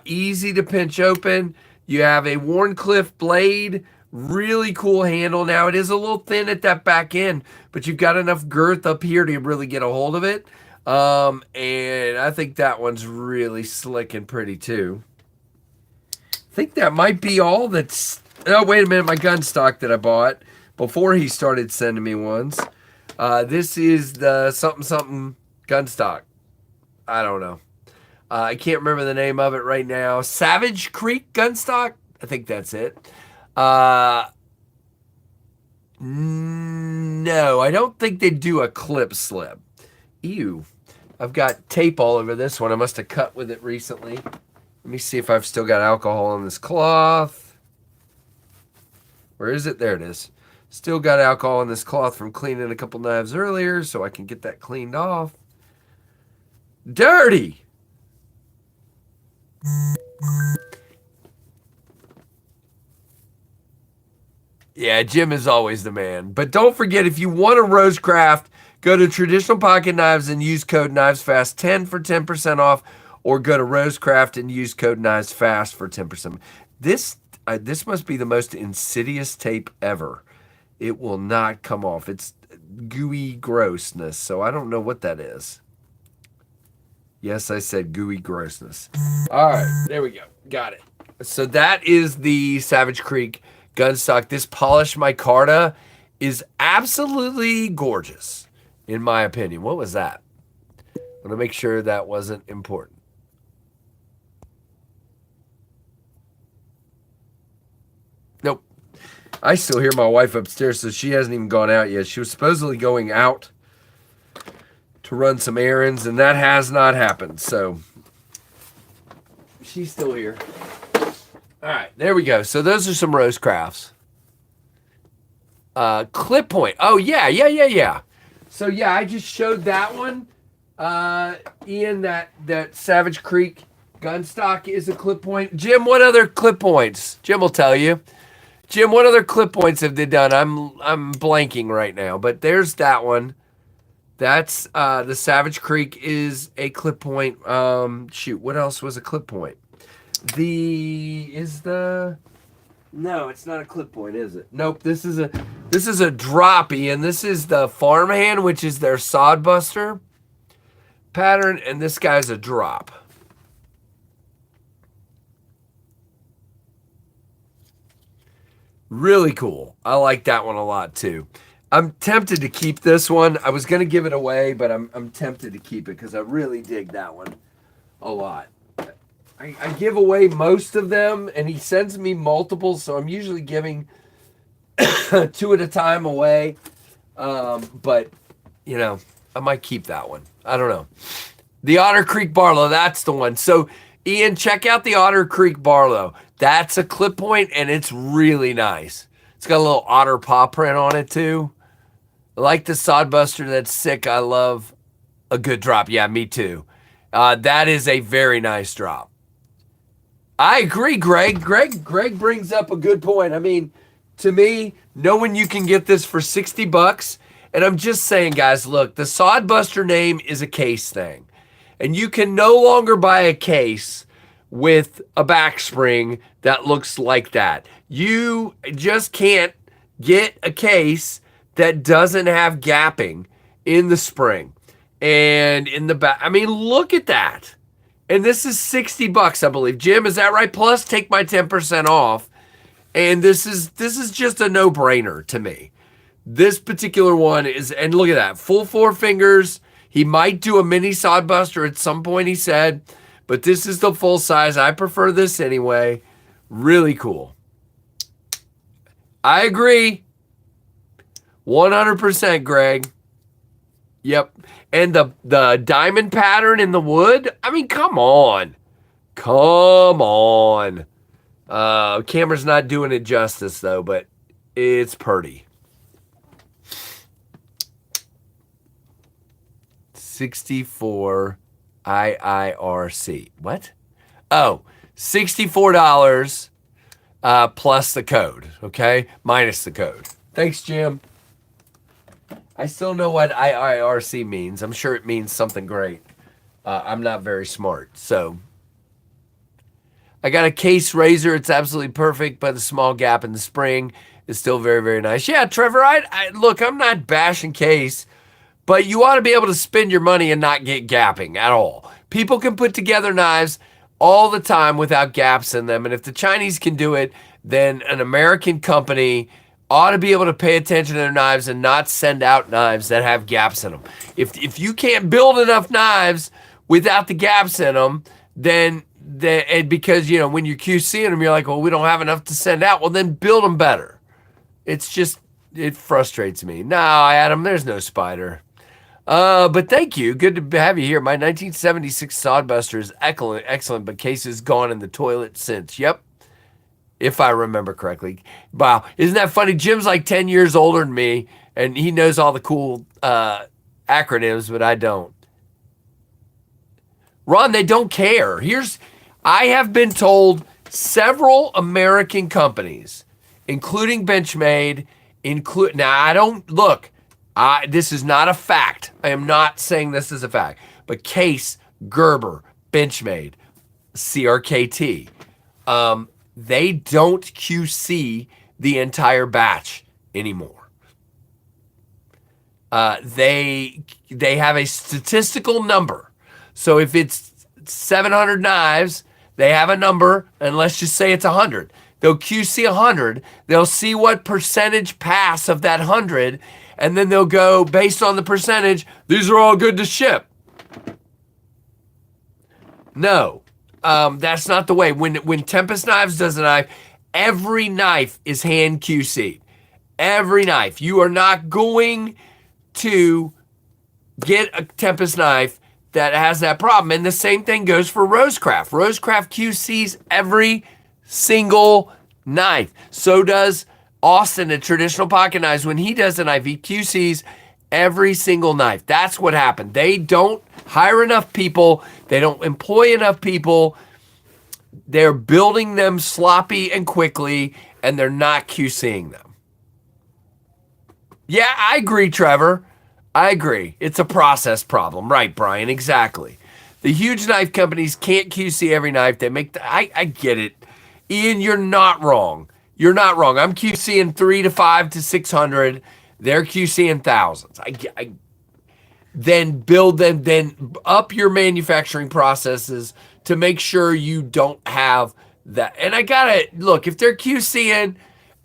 Easy to pinch open. You have a Warncliffe blade. Really cool handle. Now, it is a little thin at that back end, but you've got enough girth up here to really get a hold of it. And I think that one's really slick and pretty too. I think that might be all that's... Oh, wait a minute. My gun stock that I bought before he started sending me ones. This is the something gun stock. I don't know. I can't remember the name of it right now. Savage Creek gun stock? I think that's it. No, I don't think they do a clip slip. Ew. I've got tape all over this one. I must have cut with it recently. Let me see if I've still got alcohol on this cloth. Where is it? There it is. Still got alcohol on this cloth from cleaning a couple knives earlier, so I can get that cleaned off. Dirty! Yeah, Jim is always the man. But don't forget, if you want a Rosecraft, go to Traditional Pocket Knives and use code KnivesFAST10 for 10% off, or go to Rosecraft and use code KnivesFAST for 10%. This must be the most insidious tape ever. It will not come off. It's gooey grossness, so I don't know what that is. Yes, I said gooey grossness. All right, there we go. Got it. So that is the Savage Creek gun stock. This polished micarta is absolutely gorgeous, in my opinion. What was that? I want to make sure that wasn't important. Nope. I still hear my wife upstairs, so she hasn't even gone out yet. She was supposedly going out to run some errands, and that has not happened. So she's still here. All right, there we go. So those are some Rosecrafts. Clip point. Oh, yeah. So, yeah, I just showed that one. Ian, that Savage Creek gun stock is a clip point. Jim, what other clip points? Jim will tell you. Jim, what other clip points have they done? I'm blanking right now, but there's that one. That's the Savage Creek is a clip point. Shoot, what else was a clip point? No, it's not a clip point, is it? Nope, this is a drop, Ian. This is the Farmhand, which is their Sodbuster pattern, and this guy's a drop. Really cool. I like that one a lot too. I'm tempted to keep this one. I was going to give it away, but I'm tempted to keep it because I really dig that one a lot. I give away most of them, and he sends me multiple, so I'm usually giving 2 at a time away. But, you know, I might keep that one. I don't know. The Otter Creek Barlow, that's the one. So, Ian, check out the Otter Creek Barlow. That's a clip point, and it's really nice. It's got a little otter paw print on it, too. I like the Sodbuster. That's sick. I love a good drop. Yeah, me too. That is a very nice drop. I agree, Greg. Greg brings up a good point. I mean, to me, knowing you can get this for 60 bucks, and I'm just saying, guys, look, the Sodbuster name is a case thing. And you can no longer buy a case with a back spring that looks like that. You just can't get a case that doesn't have gapping in the spring and in the back. I mean, look at that. And this is 60 bucks, I believe. Jim, is that right? Plus, take my 10% off. And this is just a no-brainer to me. This particular one is, and look at that, full 4 fingers. He might do a mini Sodbuster at some point, he said, but this is the full size. I prefer this anyway. Really cool. I agree. 100%, Greg. Yep. And the diamond pattern in the wood, I mean, come on. Come on. Camera's not doing it justice, though, but it's pretty. 64 IIRC. What? Oh, $64 plus the code, okay? Minus the code. Thanks, Jim. I still know what IIRC means. I'm sure it means something great. I'm not very smart, so. I got a case razor. It's absolutely perfect, but the small gap in the spring is still very, very nice. Yeah, Trevor, look, I'm not bashing case, but you ought to be able to spend your money and not get gapping at all. People can put together knives all the time without gaps in them, and if the Chinese can do it, then an American company ought to be able to pay attention to their knives and not send out knives that have gaps in them. If you can't build enough knives without the gaps in them, then because, you know, when you're QCing them, you're like, well, we don't have enough to send out. Well, then build them better. It's just, it frustrates me. No, Adam, there's no spider. But thank you. Good to have you here. My 1976 Sodbuster is excellent, but case is gone in the toilet since. Yep. If I remember correctly. Wow. Isn't that funny? Jim's like 10 years older than me, and he knows all the cool acronyms, but I don't. Ron, they don't care. I have been told several American companies, including Benchmade, now I don't, look, this is not a fact. I am not saying this is a fact, but Case, Gerber, Benchmade, CRKT, they don't QC the entire batch anymore. They have a statistical number. So if it's 700 knives, they have a number, and let's just say it's 100. They'll QC 100. They'll see what percentage pass of that 100, and then they'll go, based on the percentage, these are all good to ship. No, that's not the way. When Tempest Knives does a knife, every knife is hand QC'd. Every knife. You are not going to get a Tempest knife that has that problem. And the same thing goes for Rosecraft. Rosecraft QCs every single knife. So does Austin at Traditional Pocket Knives. When he does a knife, he QCs every single knife. That's what happened. They don't hire enough people. They don't employ enough people. They're building them sloppy and quickly, and they're not QCing them. Yeah, I agree, Trevor. I agree. It's a process problem. Right, Brian, exactly. The huge knife companies can't QC every knife. They make I get it. Ian, you're not wrong. You're not wrong. I'm QCing 3 to 5 to 600. They're QCing thousands. Then build them, then up your manufacturing processes to make sure you don't have that. And I gotta look, if they're QCing,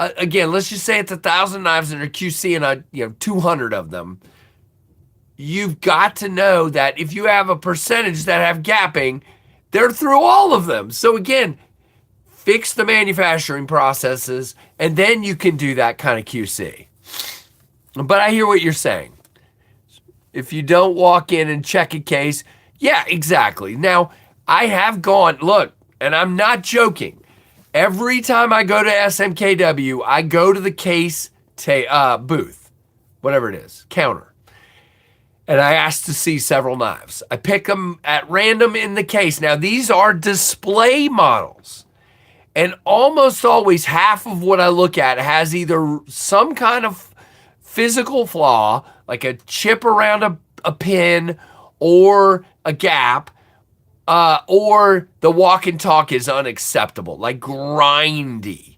again, let's just say it's 1,000 knives and they're QCing 200 of them. You've got to know that if you have a percentage that have gapping, they're through all of them. So again, fix the manufacturing processes, and then you can do that kind of QC. But I hear what you're saying. If you don't walk in and check a case, Yeah, exactly. Now, I have gone, look, and I'm not joking. Every time I go to SMKW, I go to the case booth, whatever it is, counter, and I ask to see several knives. I pick them at random in the case. Now, these are display models, and almost always half of what I look at has either some kind of physical flaw, like a chip around a pin or a gap, or the walk and talk is unacceptable, like grindy.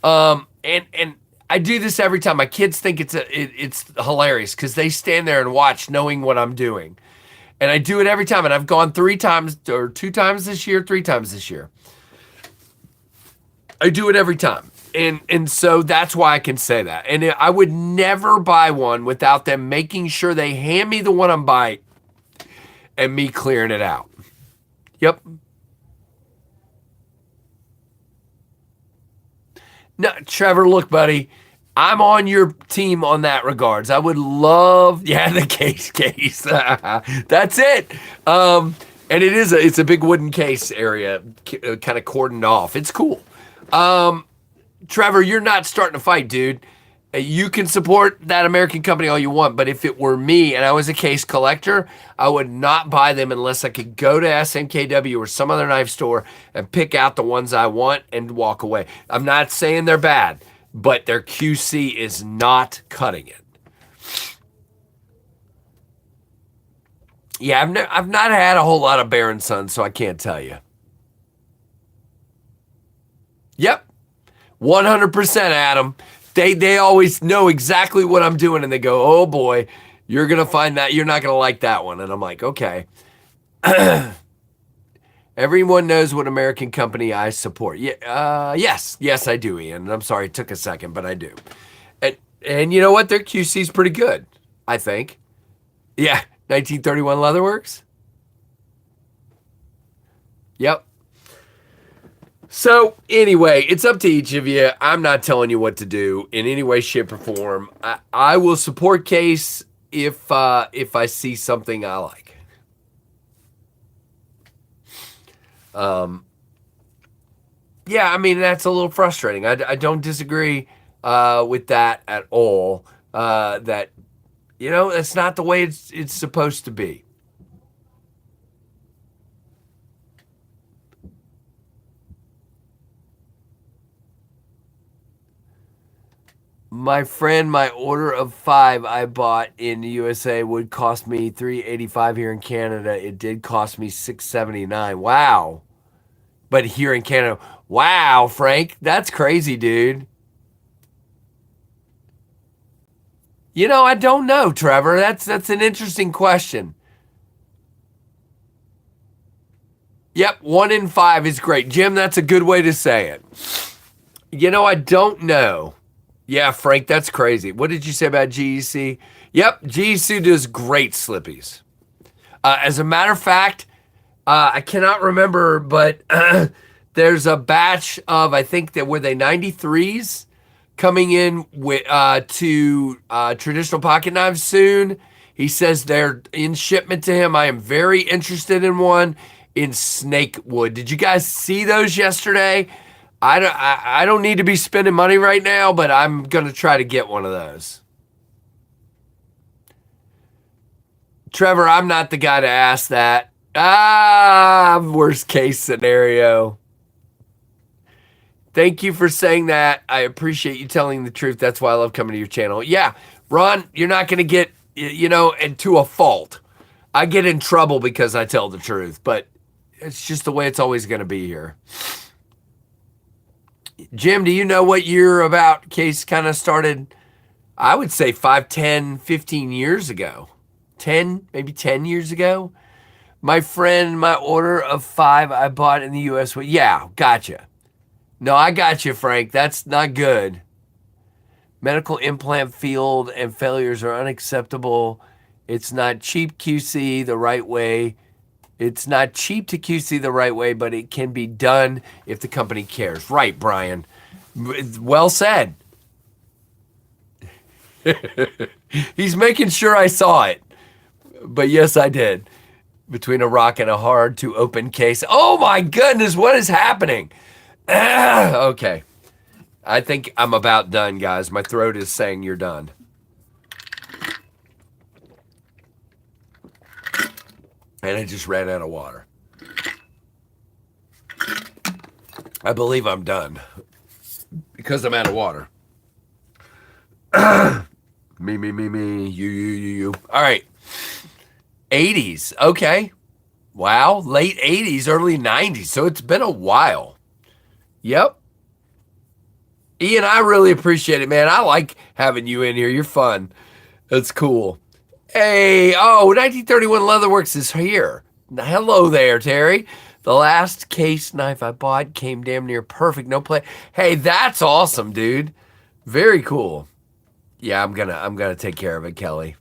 And I do this every time. My kids think it's hilarious because they stand there and watch, knowing what I'm doing, and I do it every time. And I've gone 3 times or 2 times this year, 3 times this year. I do it every time, and so that's why I can say that. And I would never buy one without them making sure they hand me the one I'm buying and me clearing it out. Yep. No, Trevor, look, buddy, I'm on your team on that regards. I would love, yeah, the case. That's it. And it's a big wooden case area, kind of cordoned off. It's cool. Trevor, you're not starting a fight, dude. You can support that American company all you want, but if it were me and I was a case collector, I would not buy them unless I could go to SMKW or some other knife store and pick out the ones I want and walk away. I'm not saying they're bad, but their QC is not cutting it. Yeah, I've not had a whole lot of Baron Sons, so I can't tell you. Yep, 100%, Adam. They always know exactly what I'm doing, and they go, oh boy, you're going to find that, you're not going to like that one. And I'm like, okay. Everyone knows what American company I support. Yeah, yes, I do, Ian. I'm sorry, it took a second, but I do. And you know what? Their QC is pretty good, I think. Yeah, 1931 Leatherworks. Yep. So anyway, it's up to each of you. I'm not telling you what to do in any way, shape, or form. I will support case if I see something I like. Yeah, I mean, that's a little frustrating. I don't disagree with that at all. That, you know, that's not the way it's supposed to be. My friend, my order of 5 I bought in the USA would cost me $385 here in Canada. It did cost me $679. Wow. But here in Canada, wow, Frank, that's crazy, dude. You know, I don't know, Trevor. That's an interesting question. Yep, 1 in 5 is great. Jim, that's a good way to say it. You know, I don't know. Yeah, Frank, that's crazy. What did you say about GEC? Yep, GEC does great slippies. As a matter of fact, I cannot remember, but there's a batch of, I think that were they 93s coming in with to traditional pocket knives soon. He says they're in shipment to him. I am very interested in one in snake wood. Did you guys see those yesterday? I don't need to be spending money right now, but I'm going to try to get one of those. Trevor, I'm not the guy to ask that. Worst case scenario. Thank you for saying that. I appreciate you telling the truth. That's why I love coming to your channel. Yeah, Ron, you're not going to get, you know, into a fault. I get in trouble because I tell the truth, but it's just the way it's always going to be here. Jim, do you know what year about case kind of started? I would say 5, 10, 15 years ago. 10, maybe 10 years ago. My friend, my order of 5 I bought in the US. Yeah, gotcha. No, I got you, Frank. That's not good. Medical implant field and failures are unacceptable. It's not cheap QC the right way. It's not cheap to QC the right way, but it can be done if the company cares. Right, Brian. Well said. He's making sure I saw it. But yes, I did. Between a rock and a hard to open case. Oh my goodness, what is happening? Okay. I think I'm about done, guys. My throat is saying you're done. And I just ran out of water. I believe I'm done. Because I'm out of water. Me, you. All right. 80s. Okay. Wow. Late 80s, early 90s. So it's been a while. Yep. Ian, I really appreciate it, man. I like having you in here. You're fun. That's cool. Hey, 1931 Leatherworks is here. Hello there, Terry. The last case knife I bought came damn near perfect. No play. Hey, that's awesome, dude. Very cool. Yeah, I'm gonna take care of it, Kelly.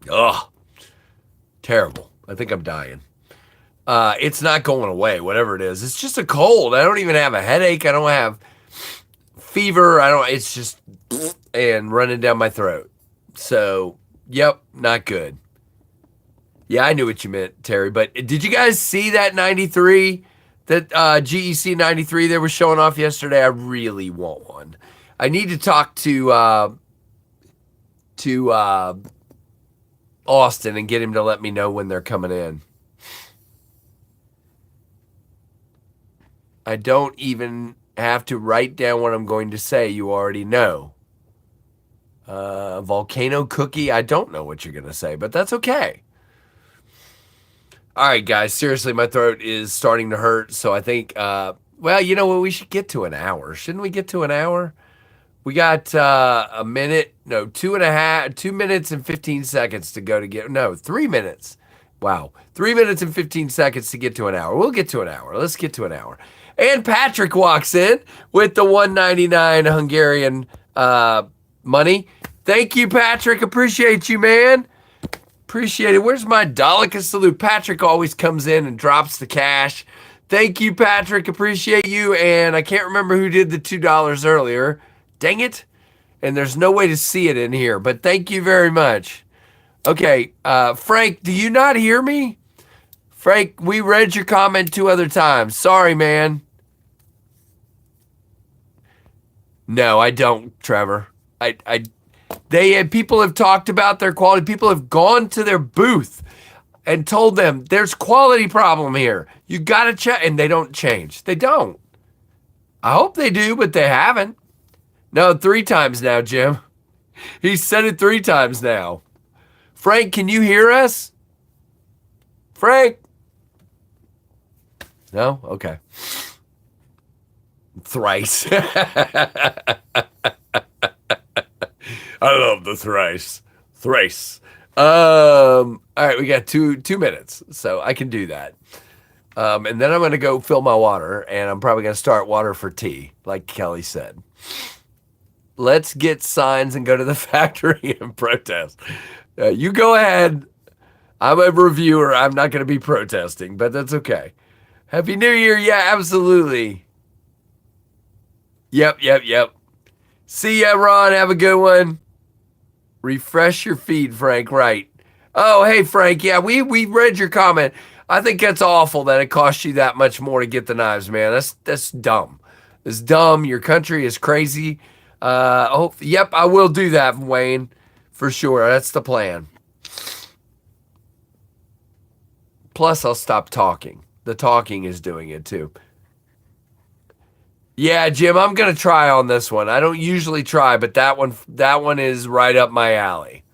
Ugh. Terrible. I think I'm dying. It's not going away, whatever it is. It's just a cold. I don't even have a headache. I don't have fever. It's just and running down my throat. So, yep, not good. Yeah, I knew what you meant, Terry. But did you guys see that 93, that GEC 93 they were showing off yesterday? I really want one. I need to talk to Austin and get him to let me know when they're coming in. I don't even have to write down what I'm going to say. You already know. Volcano cookie. I don't know what you're going to say, but that's okay. All right, guys. Seriously, my throat is starting to hurt. So I think, well, you know what? We should get to an hour. Shouldn't we get to an hour? We got a minute. No, 2 minutes and 15 seconds to go to get. No, 3 minutes. Wow. 3 minutes and 15 seconds to get to an hour. We'll get to an hour. Let's get to an hour. And Patrick walks in with the $1.99 Hungarian money. Thank you, Patrick. Appreciate you, man. Appreciate it. Where's my Daleka salute? Patrick always comes in and drops the cash. Thank you, Patrick. Appreciate you. And I can't remember who did the $2 earlier. Dang it. And there's no way to see it in here. But thank you very much. Okay, Frank, do you not hear me? Frank, we read your comment 2 other times. Sorry, man. No, I don't, Trevor. People have talked about their quality. People have gone to their booth and told them there's quality problem here. You got to check, and they don't change. They don't. I hope they do, but they haven't. No, 3 times now, Jim. He said it 3 times now. Frank, can you hear us? Frank? No? Okay. Thrice. I love the thrice. Thrice. All right, we got two minutes, so I can do that. And then I'm going to go fill my water, and I'm probably going to start water for tea, like Kelly said. Let's get signs and go to the factory and protest. You go ahead. I'm a reviewer. I'm not going to be protesting, but that's okay. Happy New Year. Yeah, absolutely. Yep. See ya, Ron. Have a good one. Refresh your feed, Frank. Right. Oh, hey, Frank. Yeah, we read your comment. I think that's awful that it costs you that much more to get the knives, man. That's dumb. It's dumb. Your country is crazy. Yep, I will do that, Wayne. For sure. That's the plan. Plus, I'll stop talking. The talking is doing it, too. Yeah, Jim, I'm going to try on this one. I don't usually try, but that one is right up my alley.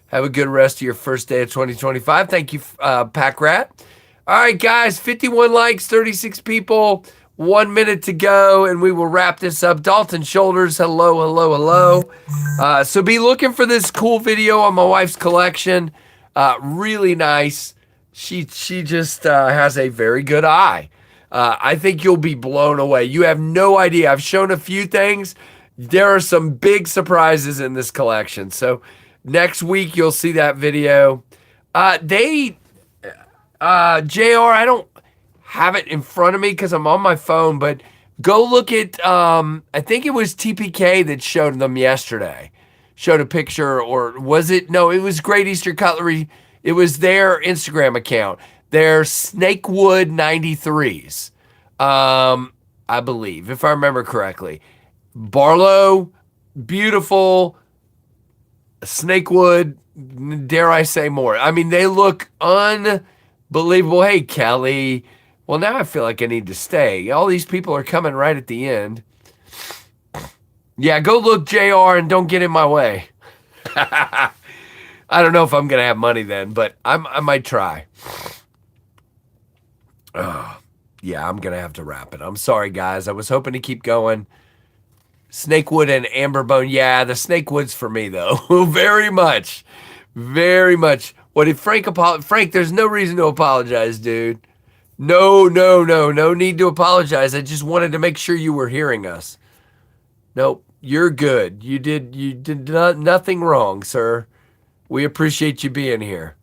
Have a good rest of your first day of 2025. Thank you, Pack Rat. All right, guys, 51 likes, 36 people, 1 minute to go, and we will wrap this up. Dalton Shoulders, hello. So be looking for this cool video on my wife's collection. Really nice. She just has a very good eye. I think you'll be blown away. You have no idea. I've shown a few things. There are some big surprises in this collection. So next week, you'll see that video. JR, I don't have it in front of me because I'm on my phone, but go look at, I think it was TPK that showed them yesterday. Showed a picture, or was it? No, it was Great Eastern Cutlery It was their Instagram account. They're Snakewood 93s, I believe, if I remember correctly. Barlow, beautiful. Snakewood, dare I say more? I mean, they look unbelievable. Hey, Kelly. Well, now I feel like I need to stay. All these people are coming right at the end. Yeah, go look, JR, and don't get in my way. I don't know if I'm going to have money then, but I might try. Yeah, I'm going to have to wrap it. I'm sorry, guys. I was hoping to keep going. Snakewood and Amberbone. Yeah, the Snakewood's for me, though. Very much. Very much. What did Frank apologize? Frank, there's no reason to apologize, dude. No need to apologize. I just wanted to make sure you were hearing us. Nope, you're good. You did nothing wrong, sir. We appreciate you being here.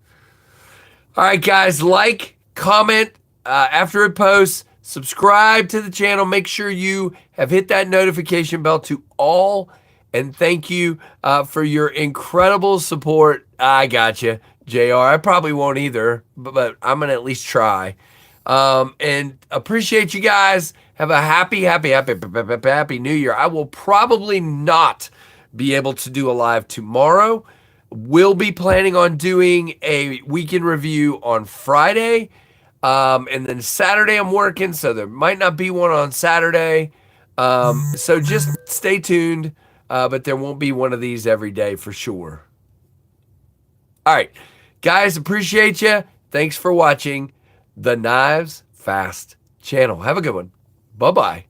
All right, guys, like, comment after it posts, subscribe to the channel. Make sure you have hit that notification bell to all, and thank you for your incredible support. I got you, JR. I probably won't either, but I'm going to at least try. And appreciate you guys. Have a happy New Year. I will probably not be able to do a live tomorrow. We'll be planning on doing a weekend review on Friday. And then Saturday I'm working, so there might not be one on Saturday. So just stay tuned, but there won't be one of these every day for sure. All right, guys, appreciate you. Thanks for watching the Knives Fast channel. Have a good one. Bye-bye.